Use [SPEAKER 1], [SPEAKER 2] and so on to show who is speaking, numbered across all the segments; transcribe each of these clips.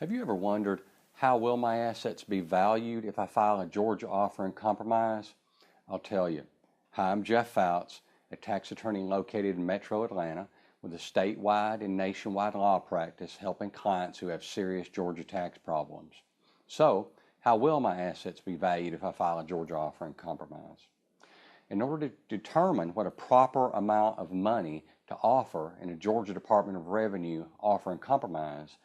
[SPEAKER 1] Have you ever wondered, how will my assets be valued if I file a Georgia offer in compromise? I'll tell you. Hi, I'm Jeff Fouts, a tax attorney located in Metro Atlanta with a statewide and nationwide law practice helping clients who have serious Georgia tax problems. So, how will my assets be valued if I file a Georgia offer in compromise? In order to determine what a proper amount of money to offer in a Georgia Department of Revenue offer in compromise,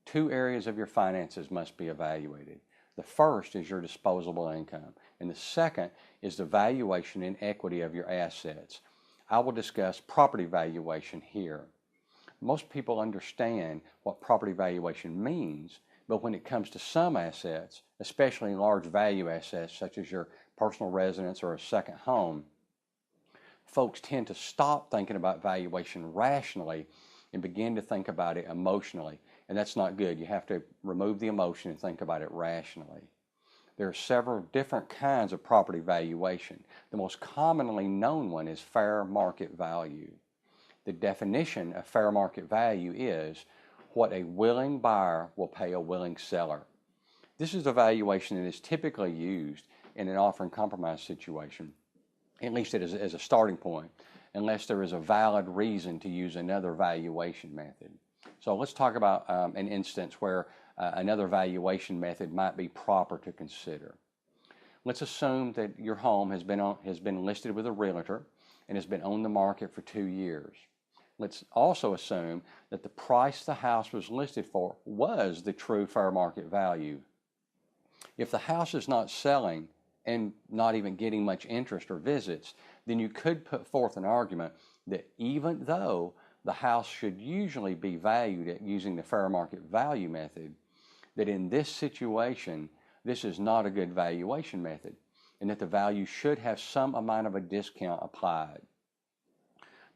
[SPEAKER 1] two areas of your finances must be evaluated. The first is your disposable income, and the second is the valuation and equity of your assets. I will discuss property valuation here. Most people understand what property valuation means, but when it comes to some assets, especially large value assets such as your personal residence or a second home, folks tend to stop thinking about valuation rationally and begin to think about it emotionally. And that's not good. You have to remove the emotion and think about it rationally. There are several different kinds of property valuation. The most commonly known one is fair market value. The definition of fair market value is what a willing buyer will pay a willing seller. This is a valuation that is typically used in an offer and compromise situation, at least as a starting point, unless there is a valid reason to use another valuation method. So let's talk about an instance where another valuation method might be proper to consider. Let's assume that your home has been listed with a realtor and has been on the market for 2 years. Let's also assume that the price the house was listed for was the true fair market value. If the house is not selling and not even getting much interest or visits, then you could put forth an argument that even though the house should usually be valued at using the fair market value method, that in this situation, this is not a good valuation method, and that the value should have some amount of a discount applied.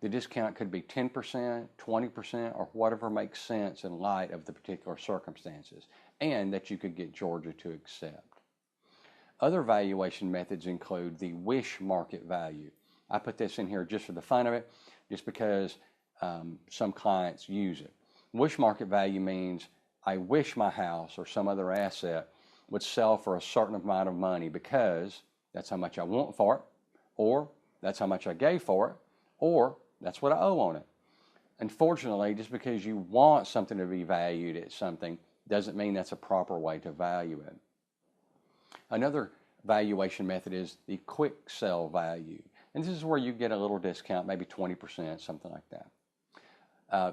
[SPEAKER 1] The discount could be 10%, 20%, or whatever makes sense in light of the particular circumstances, and that you could get Georgia to accept. Other valuation methods include the wish market value. I put this in here just for the fun of it, just because some clients use it. Wish market value means I wish my house or some other asset would sell for a certain amount of money because that's how much I want for it, or that's how much I gave for it, or that's what I owe on it. Unfortunately, just because you want something to be valued at something doesn't mean that's a proper way to value it. Another valuation method is the quick sell value. And this is where you get a little discount, maybe 20%, something like that.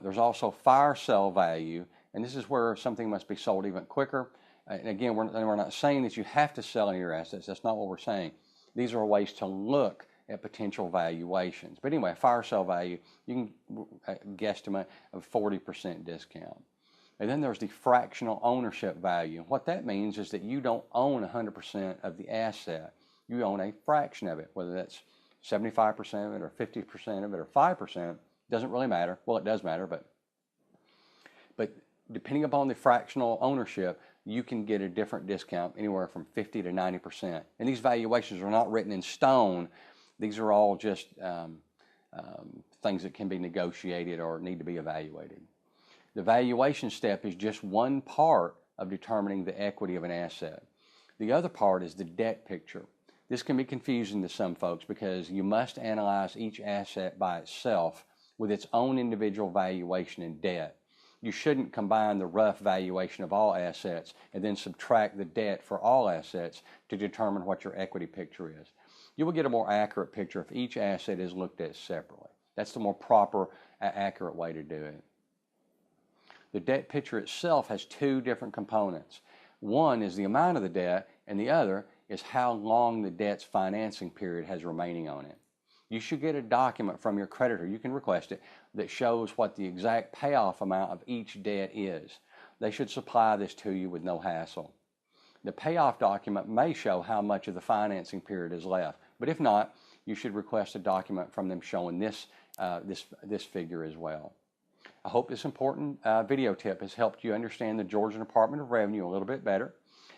[SPEAKER 1] There's also fire sale value, and this is where something must be sold even quicker. And again, we're not saying that you have to sell any of your assets. That's not what we're saying. These are ways to look at potential valuations. But anyway, fire sale value, you can guesstimate a 40% discount. And then there's the fractional ownership value. What that means is that you don't own 100% of the asset. You own a fraction of it, whether that's 75% of it or 50% of it or 5%. Doesn't really matter. Well, it does matter, but depending upon the fractional ownership, you can get a different discount, anywhere from 50 to 90%. And these valuations are not written in stone. These are all just things that can be negotiated or need to be evaluated. The valuation step is just one part of determining the equity of an asset. The other part is the debt picture. This can be confusing to some folks because you must analyze each asset by itself with its own individual valuation and debt. You shouldn't combine the rough valuation of all assets and then subtract the debt for all assets to determine what your equity picture is. You will get a more accurate picture if each asset is looked at separately. That's the more proper, accurate way to do it. The debt picture itself has two different components. One is the amount of the debt, and the other is how long the debt's financing period has remaining on it. You should get a document from your creditor, you can request it, that shows what the exact payoff amount of each debt is. They should supply this to you with no hassle. The payoff document may show how much of the financing period is left, but if not, you should request a document from them showing this figure as well. I hope this important video tip has helped you understand the Georgia Department of Revenue a little bit better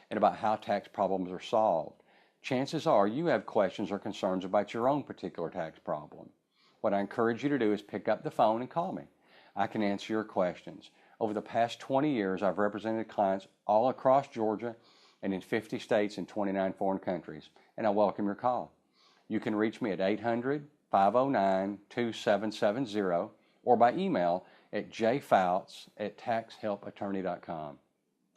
[SPEAKER 1] and about how tax problems are solved. Chances are you have questions or concerns about your own particular tax problem. What I encourage you to do is pick up the phone and call me. I can answer your questions. Over the past 20 years, I've represented clients all across Georgia and in 50 states and 29 foreign countries, and I welcome your call. You can reach me at 800-509-2770 or by email at jfouts@taxhelpattorney.com.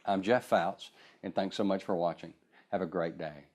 [SPEAKER 1] I'm Jeff Fouts, and thanks so much for watching. Have a great day.